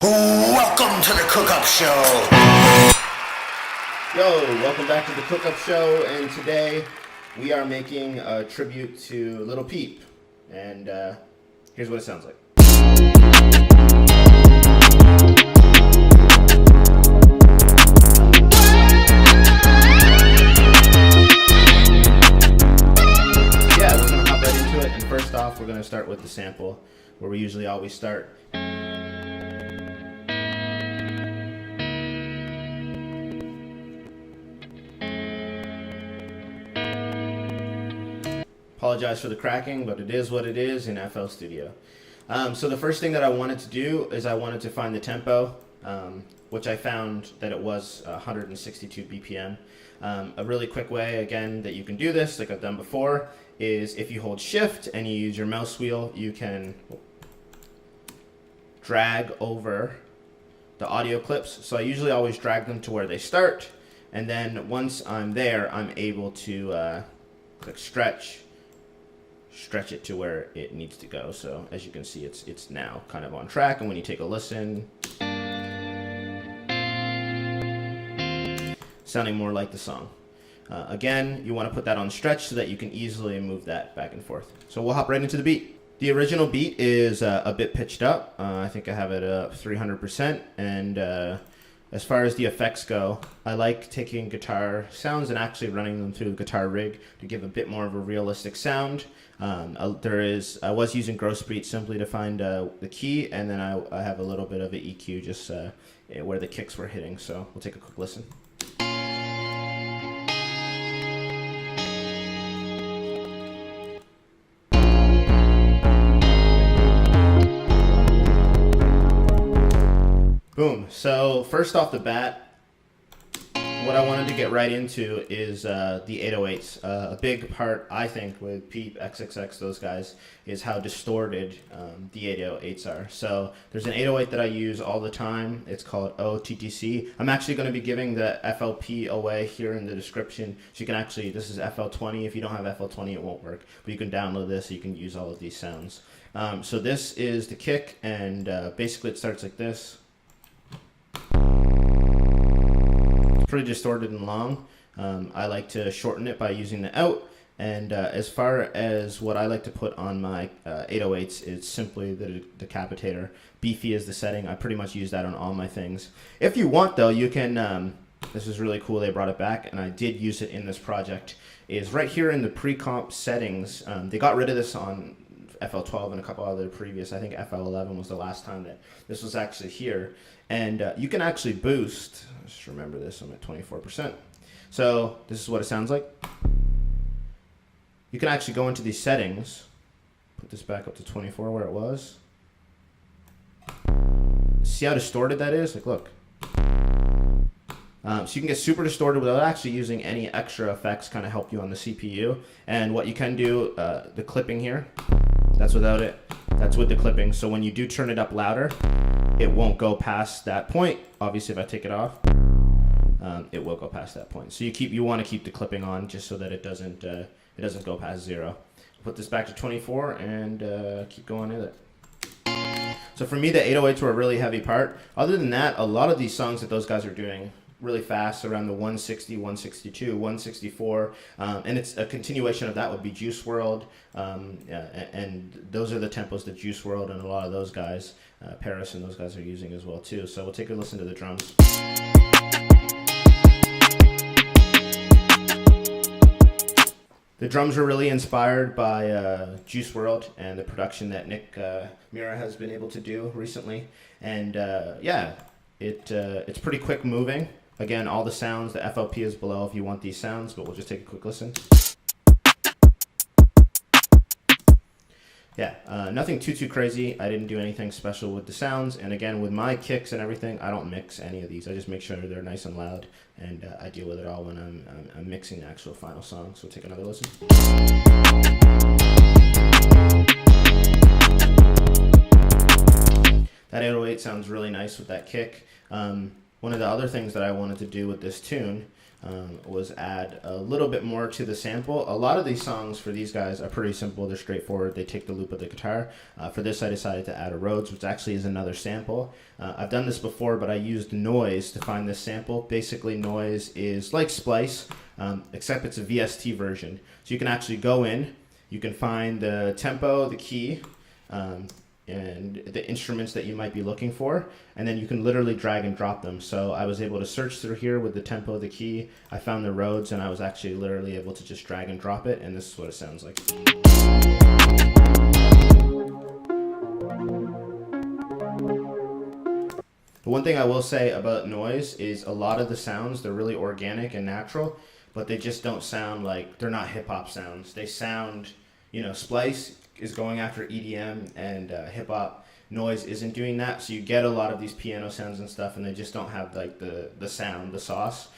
Welcome to the Cook-Up Show. Yo, welcome back to the Cook-Up Show, and today we are making a tribute to Lil Peep, and here's what it sounds like. Yeah, we're gonna hop right into it, and first off, we're gonna start with the sample, where we usually always start. Apologize for the cracking, but it is what it is in FL Studio. So the first thing that I wanted to do is I wanted to find the tempo, which I found that it was 162 BPM. A really quick way, again, that you can do this, like I've done before, is if you hold Shift and you use your mouse wheel, you can drag over the audio clips. So I usually always drag them to where they start, and then once I'm there, I'm able to click stretch it to where it needs to go. So as you can see, it's now kind of on track, and when you take a listen, sounding more like the song. Again, you want to put that on stretch so that you can easily move that back and forth. So we'll hop right into the beat. The original beat is a bit pitched up. I think I have it up 300%, and as far as the effects go, I like taking guitar sounds and actually running them through the guitar rig to give a bit more of a realistic sound. I was using Gross Beat simply to find the key, and then I have a little bit of an EQ just where the kicks were hitting. So we'll take a quick listen. Boom. So first off the bat, what I wanted to get right into is the 808s. A big part, I think, with Peep, XXX, those guys, is how distorted the 808s are. So there's an 808 that I use all the time. It's called OTTC. I'm actually going to be giving the FLP away here in the description. So you can actually, this is FL20. If you don't have FL20, it won't work. But you can download this so you can use all of these sounds. So this is the kick, and basically it starts like this. Pretty distorted and long. I like to shorten it by using the out, and as far as what I like to put on my 808s is simply the decapitator. Beefy is the setting. I pretty much use that on all my things. If you want though, you can, this is really cool, they brought it back, and I did use it in this project, is right here in the pre-comp settings. They got rid of this on FL12 and a couple other previous. I think FL11 was the last time that this was actually here. And you can actually boost, just remember this, I'm at 24%. So this is what it sounds like. You can actually go into these settings, put this back up to 24 where it was. See how distorted that is? Like, look. So you can get super distorted without actually using any extra effects, kind of help you on the CPU. And what you can do, the clipping here, that's without it. That's with the clipping. So when you do turn it up louder, it won't go past that point. Obviously, if I take it off, it will go past that point. So you want to keep the clipping on just so that it doesn't go past 0. Put this back to 24 and keep going with it. So for me, the 808s were a really heavy part. Other than that, a lot of these songs that those guys are doing really fast, around the 160, 162, 164, and it's a continuation of that would be Juice WRLD, and those are the tempos that Juice WRLD and a lot of those guys, Paris and those guys are using as well too. So we'll take a listen to the drums. The drums are really inspired by Juice WRLD and the production that Nick Mira has been able to do recently, and yeah, it's pretty quick moving. Again, all the sounds, the FLP is below if you want these sounds, but we'll just take a quick listen. Yeah, nothing too crazy. I didn't do anything special with the sounds, and again, with my kicks and everything, I don't mix any of these. I just make sure they're nice and loud, and I deal with it all when I'm mixing the actual final song. So take another listen. That 808 sounds really nice with that kick. one of the other things that I wanted to do with this tune was add a little bit more to the sample. A lot of these songs for these guys are pretty simple. They're straightforward. They take the loop of the guitar. For this, I decided to add a Rhodes, which actually is another sample. I've done this before, but I used Noise to find this sample. Basically, Noise is like Splice, except it's a VST version. So you can actually go in, you can find the tempo, the key, and the instruments that you might be looking for, and then you can literally drag and drop them. So I was able to search through here with the tempo, the key. I found the Rhodes, and I was actually literally able to just drag and drop it, and this is what it sounds like. The one thing I will say about Noise is a lot of the sounds, they're really organic and natural, but they just don't sound like, they're not hip-hop sounds. They sound, you know, Splice is going after EDM and hip-hop. Noise isn't doing that, so you get a lot of these piano sounds and stuff, and they just don't have like the sound, the sauce.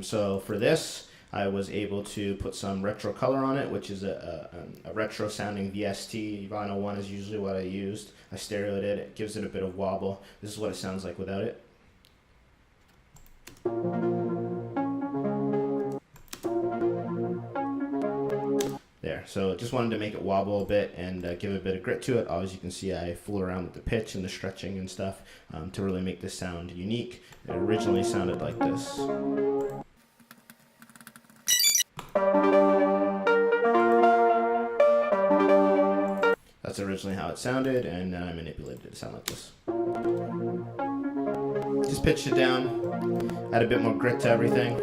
So for this, I was able to put some retro color on it, which is a retro sounding VST. Vinyl 1 is usually what I used. I stereoed it. It gives it a bit of wobble. This is what it sounds like without it. There, so just wanted to make it wobble a bit and give a bit of grit to it. As you can see, I fool around with the pitch and the stretching and stuff to really make this sound unique. It originally sounded like this. That's originally how it sounded, and then I manipulated it to sound like this. Just pitched it down, add a bit more grit to everything.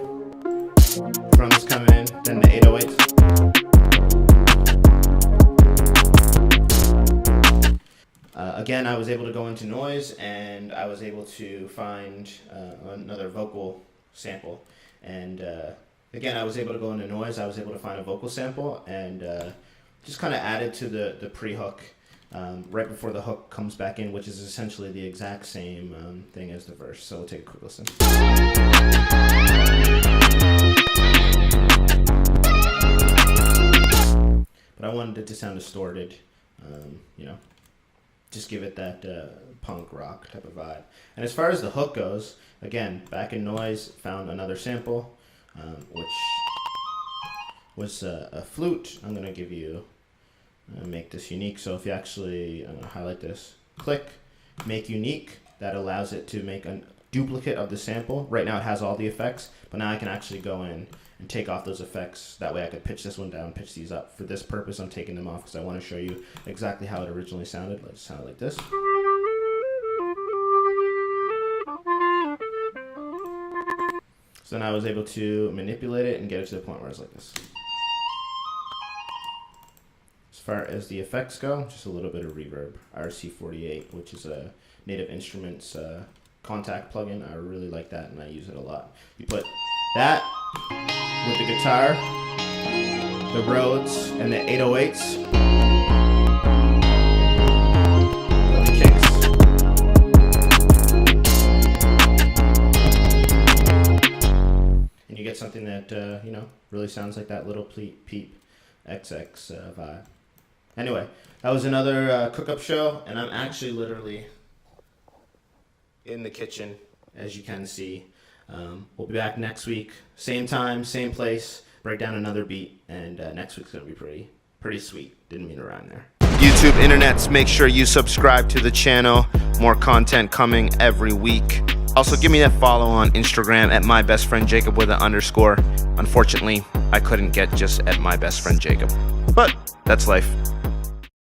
Drums coming in, then the 808s. Again, I was able to go into Noise, and I was able to find another vocal sample. And again, I was able to go into Noise, I was able to find a vocal sample, and just kind of added to the pre-hook right before the hook comes back in, which is essentially the exact same thing as the verse. So we'll take a quick listen. But I wanted it to sound distorted, you know, just give it that punk rock type of vibe. And as far as the hook goes, again, back in Noise, found another sample, which was a flute. I'm going to give you, make this unique. So if you actually, I'm going to highlight this, click, make unique, that allows it to make a duplicate of the sample. Right now it has all the effects, but now I can actually go in and take off those effects. That way I could pitch this one down, pitch these up. For this purpose, I'm taking them off because I want to show you exactly how it originally sounded. It sounded like this. So then I was able to manipulate it and get it to the point where it's like this. As far as the effects go, just a little bit of reverb. RC48, which is a Native Instruments contact plugin. I really like that, and I use it a lot. You put that with the guitar, the Rhodes, and the 808s, the kicks. And you get something that, you know, really sounds like that Lil Peep XX vibe. Anyway, that was another cook-up show, and I'm actually literally in the kitchen, as you can see. We'll be back next week, same time, same place, break down another beat, and next week's gonna be pretty sweet. Didn't mean to rhyme there. YouTube internets, make sure you subscribe to the channel. More content coming every week. Also, give me a follow on Instagram at mybestfriendjacob with an _. Unfortunately, I couldn't get just at mybestfriendjacob, but that's life.